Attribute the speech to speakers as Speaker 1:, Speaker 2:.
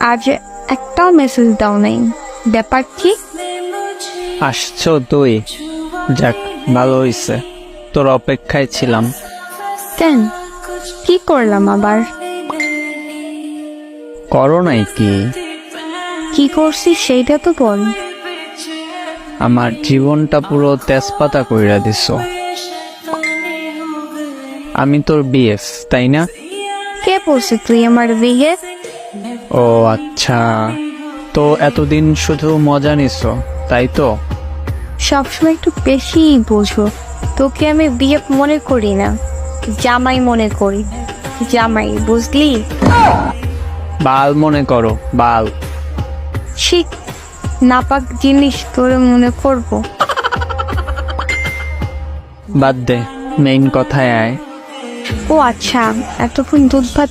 Speaker 1: আজ একটাও মেসেজ দাও নাই, ব্যাপার কি?
Speaker 2: আসছো তুই? যাক, ভালো হইছে, তোর অপেক্ষায় ছিলাম।
Speaker 1: কেন, কি করলাম আবার?
Speaker 2: করো নাই কি?
Speaker 1: কি করছি সেইটা তো বল।
Speaker 2: আমার জীবনটা পুরো তেজপাতা কইরা দিছ। আমি তোর বিএফ, তাই না?
Speaker 1: কে বলছে তুই আমার বিয়ে?
Speaker 2: ও আচ্ছা, তো এতদিন শুধু মজা নিছ, তাই তো?
Speaker 1: সবসময় একটু বেশি বোঝো। তোকে আমি বিয়ে মনে করি না, জামাই মনে করি। জামাই, বুঝলি?
Speaker 2: বাল মনে করো, বাল।
Speaker 1: ঠিক নাপাক জিনিস তোরে মনে করবো?
Speaker 2: বাদ দে, মেইন কথায় আয়।
Speaker 1: ও আচ্ছা, এতক্ষণ দুধ ভাত